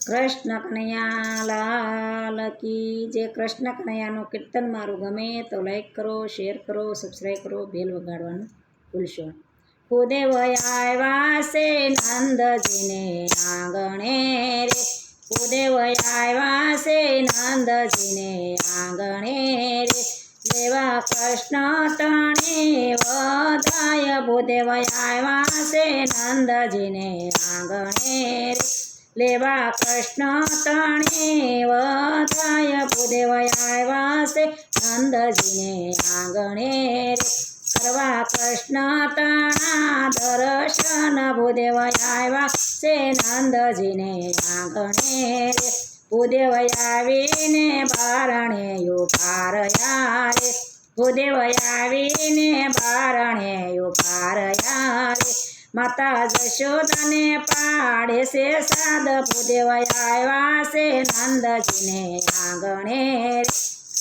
કૃષ્ણ કનૈયા લાલ કી જે કૃષ્ણ કનૈયાનું કીર્તન મારું ગમે તો લાઈક કરો, શેર કરો, સબસ્ક્રાઈબ કરો, બેલ વગાડવાનું ભૂલશો. ભૂદેવ આવ્યા છે નંદજીને આંગણે રે, ભૂદેવ આવ્યા છે નંદજીને આંગણે રે, લેવા કૃષ્ણ તણે વધાય. ભૂદેવ આવ્યા છે નંદજીને આંગણે રે, લેવા કૃષ્ણ તણે વધાય. ભૂદેવ આવ્યા છે નંદજીને આંગણે રે, કરવા કૃષ્ણ તણા દર્શન. ભૂદેવ આવ્યા છે નંદજીને આંગણે રે, ભૂદેવ આવીને બારણે ઉભાર્યા રે, ભૂદેવ આવીને બારણે ઉભાર્યા રે, માતા જશોદાને પાડે છે સાદ. ભૂદેવ આવ્યા છે નંદજીને આંગણે રે,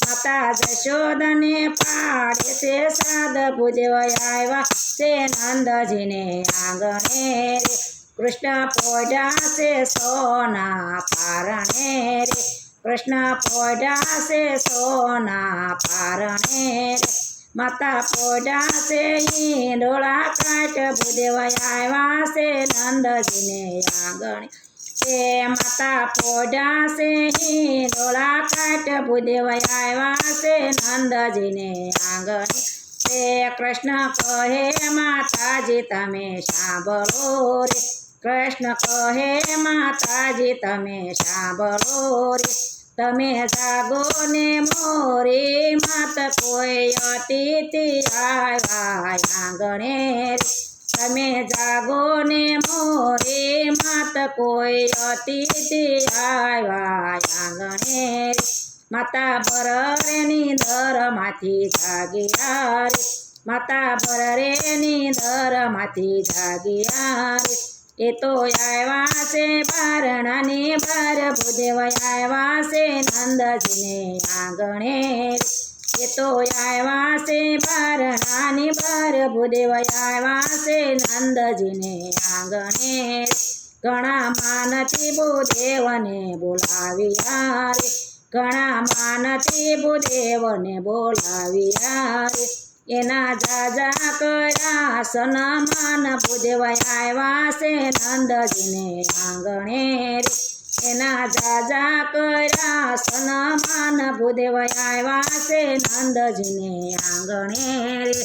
માતા જશોદાને પાડે છે સાદ. ભૂદેવ આવ્યા છે નંદજીને આંગણે રે, કૃષ્ણ પોઢ્યા છે સોના પારણે રે, કૃષ્ણ પોઢ્યા છે સોના પારણે રે, માતા પોઢ્યા છે હિંડોળા કાટ. ભૂદેવ આવ્યા છે નંદજીને આંગણે રે, માતા પોઢ્યા છે હિંડોળા કાટ. ભૂદેવ આવ્યા છે નંદજીને આંગણે રે, કૃષ્ણ કહે માતાજી તમે સાંભળો રે, કૃષ્ણ કહે માતાજી તમે સાંભળો રે, તમે જાગો ને મોરી માત કોઈ અતિથિ આવ્યા આંગણે રે, તમે જાગો ને મોરી માત કોઈ અતિથિ આવ્યા આંગણે રે, માતા બરરેની દરમાંથી જાગ્યા રે, માતા બરરેની દરમાંથી જાગ્યા રે, એ તો આવ્યા છે બારણાની બાર. ભૂદેવ આવ્યા છે નંદજીને આંગણે રે, એ તો આવ્યા છે બારણાની બાર. ભૂદેવ આવ્યા છે નંદજીને આંગણે રે, ઘણા માનથી ભૂદેવને બોલાવ્યા રે, ઘણા માનથી ભૂદેવને બોલાવ્યા રે, એના જાજા કર્યા સન્માન. ભૂદેવ આવ્યા છે નંદજીને આંગણે રે, એના જાજા કર્યા સન્માન. ભૂદેવ આવ્યા છે નંદજીને આંગણે રે,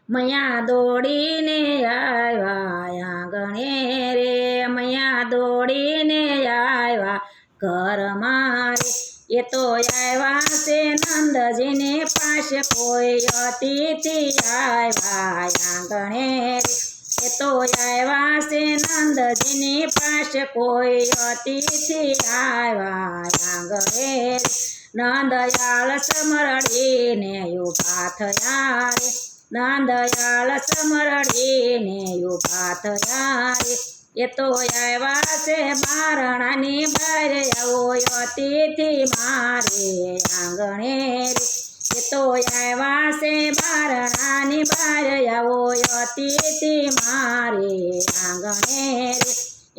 મૈયા દોડીને આવ્યા આંગણે રે, મૈયા દોડીને આવ્યા ઘરમાં રે, એ તો આવ્યા છે નંદજીને પાસે કોઈ અતિથિ આવ્યા આંગણે રે, એ તો આવ્યા છે નંદજીની પાસે કોઈ અતિથિ આવ્યા આંગણે રે, નંદયાળ સમરડીને ઉભા થયા રે, નંદયાળ સમરડીને ઉભા થયા રે, એ તો આવ્યા છે બારણાની બાર. આવો અતિથિ મારે આંગણે રે, એ તો આવ્યા છે બારણાની બાર. આવો અતિથિ મારે આંગણે રે,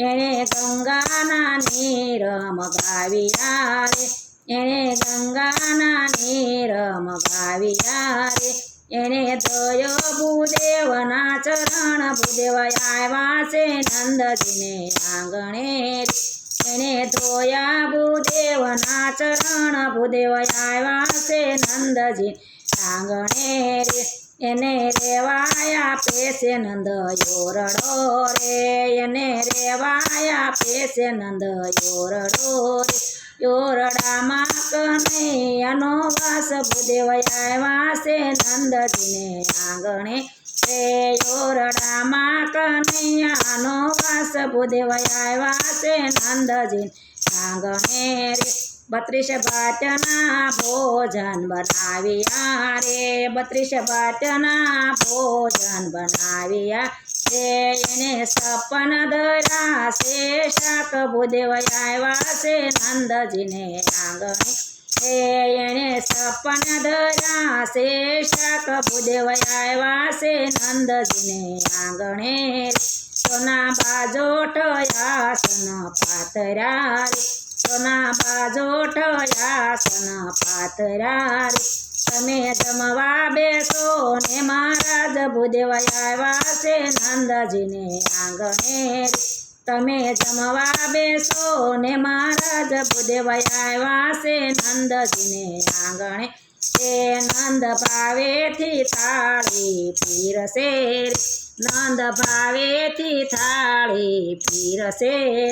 એણે ગંગાના નીર મગાવ્યા રે, એણે ગંગાના નીર મગાવ્યા રે, એને દયો ભૂદેવના ચરણ. ભૂદેવ આવ્યા છે નંદજીને આંગણે રે, એને ધોયા ભૂદેવના ચરણ. ભૂદેવ આવ્યા છે નંદજી આંગણે રે, એને રેવાયા પેશે નંદ યોરડો રે, એને રેવાયા પેશે નંદ યોરડો રે, યોરડામાં કનૈયાનો વાસ. ભૂદેવ આવ્યા છે નંદજીને આંગણે રે, યોરડામાં કનૈયાનો વાસ. ભૂદેવ આવ્યા છે નંદજી આંગણે રે, 32 ભાતના ભોજન બનાવ્યા રે, 32 ભાતના ભોજન બનાવ્યા રે, એને સપન ધર્યા છે શાક. ભૂદેવ આવ્યા છે નંદજીને આંગણે રે, એને સપન ધર્યા છે શાક. ભૂદેવ આવ્યા છે નંદજીને આંગણે રે, સોના બાજોટ આસન પાથર્યા રે, સોના બાજોટ આસન પાથર્યા રે, તમે જમવા બેસો ને મહારાજ ભૂદેવ આવ્યા છે નંદજીને આંગણે રે, તમે જમવા બેસો ને મહારાજ ભૂદેવ આવ્યા છે નંદજીને આંગણે, એ નંદ ભાવેથી થાળી પીરસે રે, નંદ ભાવેથી થાળી પીરસે રે,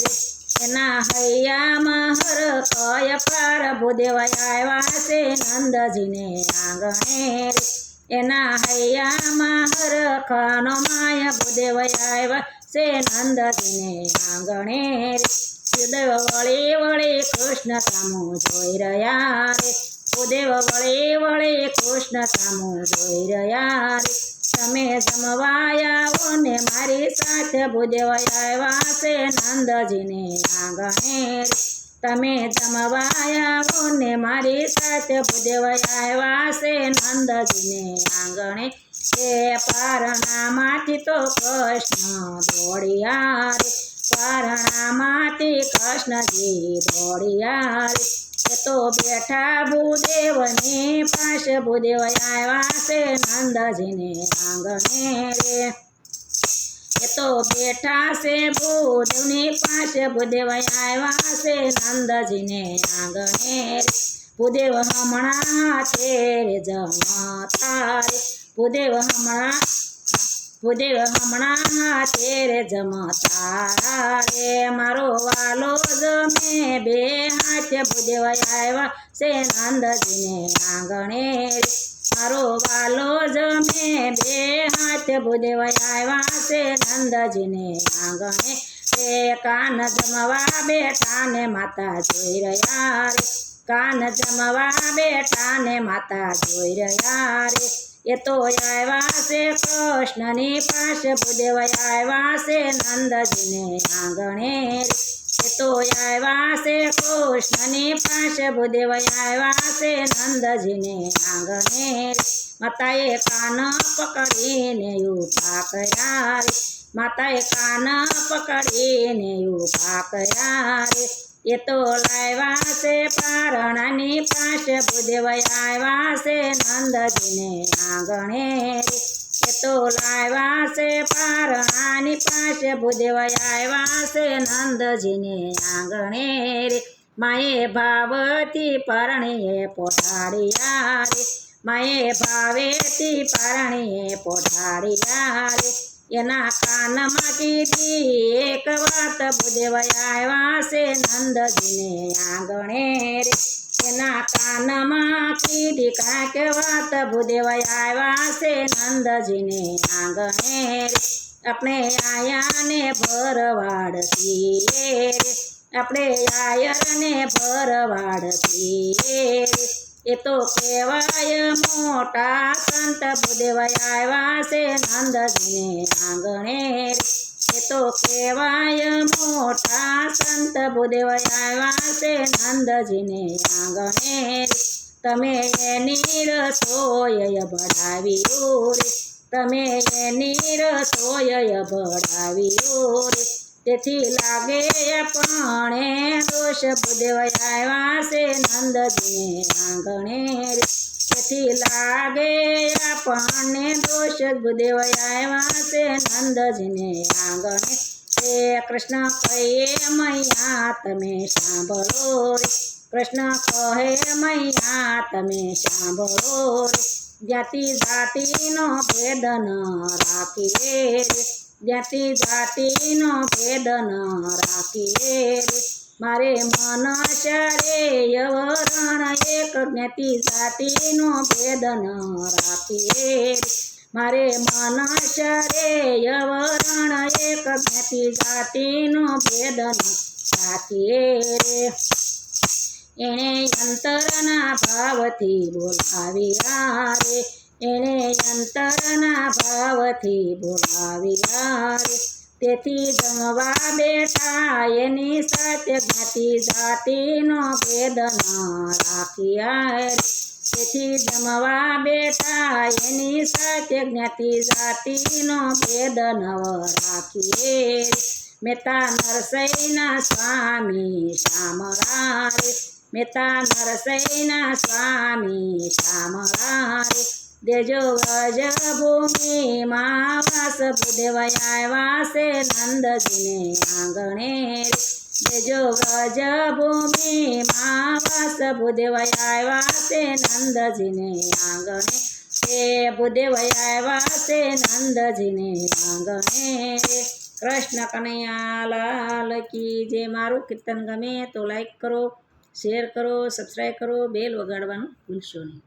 એના હૈયામાં હરખય પાર ભૂદેવ આવ્યા છે નંદજીને આંગણે રે, એના હૈયામાં હરખનો માય ભૂદેવ આવ્યા છે નંદજીને આંગણે રે, ભૂદેવ વળી વળી કૃષ્ણ સામું જોઈ રહ્યા રે, ભૂદેવ વળી વળી કૃષ્ણ સામું જોઈ રહ્યા રે, તમે જમવા આવો ને મારી સાથે ભૂદેવ આવ્યા છે નંદજીને આંગણે રે, તમે જમવા આવો ને મારી સાથે ભૂદેવ આવ્યા છે નંદજીને આંગણે, એ પારણામાંથી તો કૃષ્ણ દોડ્યા રે, પારણામાંથી કૃષ્ણજી દોડ્યા રે, એ તો બેઠા ભૂદેવની પાસે ભૂદેવ આવ્યા છે નંદજીને આંગણે રે, એ તો બેઠા છે ભૂદેવની પાસે ભૂદેવ આવ્યા છે નંદજીને આંગણે રે, ભૂદેવ હમણાં છે રે જમતા રે, ભૂદેવ હમણાં તેરે જમતા રે, મારો વાલો જમે બે હાથે ભૂદેવ આવ્યા છે નંદજીને આંગણે રે, મારો વાલો જમે બે હાથે ભૂદેવ આવ્યા છે નંદજીને આંગણે, એ કાન જમવા બેઠા ને માતા જોઈ રહ્યા રે, કાન જમવા બેઠા ને માતા જોઈ રહ્યા રે, એ તો આવ્યા છે કૃષ્ણની પાસે ભૂદેવ આવ્યા છે નંદજીને આંગણે રે, એ તો આવ્યા છે કૃષ્ણની પાસે ભૂદેવ આવ્યા છે નંદજીને આંગણે રે, માતાએ કાન પકડીને ઊભા કર્યા રે, માતાએ કાન પકડીને ઊભા કર્યા રે, એ તો લાવ્યા છે પારણાની પાસે ભૂદેવ આવ્યા છે નંદજીને આંગણે રે, એ તો લાવ્યા છે પારણાની પાસે ભૂદેવ આવ્યા છે નંદજીને આંગણે રે, માએ ભાવથી પરણીએ પોઢાડ્યા રે, માએ ભાવેથી પરણીએ પોઢાડ્યા રે, એના કાનમાં કીધી એક વાત ભૂદેવ આવ્યા છે નંદજીને આંગણે રે, એના કાનમાં કીધી કાંઈક વાત ભૂદેવ આવ્યા છે નંદજીને આંગણે રે, આપણે આયાને ભરવાડતી રે, આપણે આયરને ભરવાડતી રે, એ તો કહેવાય મોટા સંત ભૂદેવ આવ્યા છે નંદજીને આંગણે રે, એ તો કહેવાય મોટા સંત ભૂદેવ આવ્યા છે નંદજીને આંગણે રે, તમે એની રસોઈ ભળાવ્યું રે, તમે એની રસોઈ ભળાવ્યું રે, તેથી લાગે આપણે દોષ ભૂદેવ આવ્યા છે નંદજીને આંગણે રે, તેથી લાગે આપણને દોષ ભૂદેવ આવ્યા છે નંદજીને આંગણે, એ કૃષ્ણ કહે મૈયા તમે સાંભળો રે, કૃષ્ણ કહે મૈયા તમે સાંભળો રે, જ્ઞાતિ જાતિનો ભેદ ન રાખીએ રે, જ્ઞાતિ જાતિનો ભેદ ન રાખીએ રે, મારે મનુષ્ય રે યવરણ એક જ્ઞાતિ જાતિનો ભેદ ન રાખીએ રે, મારે મનુષ્ય રે યવરણ એક જ્ઞાતિ જાતિનો ભેદ ન રાખીએ રે, એણે અંતરના ભાવથી બોલાવ્યા રે, એણે અંતરના ભાવથી બોલાવ્યા રે, તેથી જમવા બેઠા એની સાથે જ્ઞાતિ જાતિનો ભેદ ન રાખ્યા રે, તેથી જમવા બેઠા એની સાથે જ્ઞાતિ જાતિનો ભેદ નવ રાખીએ મહેતા નરસૈના સ્વામી શામળા રે મહેતા નરસૈના સ્વામી શામળા રે દેજો વ્રજ ભૂમિમાં વાસ ભૂદેવ આવ્યા છે નંદજીને આંગણે રે દેજો વ્રજ ભૂમિમાં વાસ ભૂદેવ આવ્યા છે નંદજીને આંગણે તે ભૂદેવ આવ્યા છે નંદજીને આંગણે રે કૃષ્ણ કનૈયા લાલ કી જે મારું કીર્તન ગમે તો લાઈક કરો શેર કરો સબસ્ક્રાઈબ કરો બેલ વગાડવાનું ભૂલશો નહીં.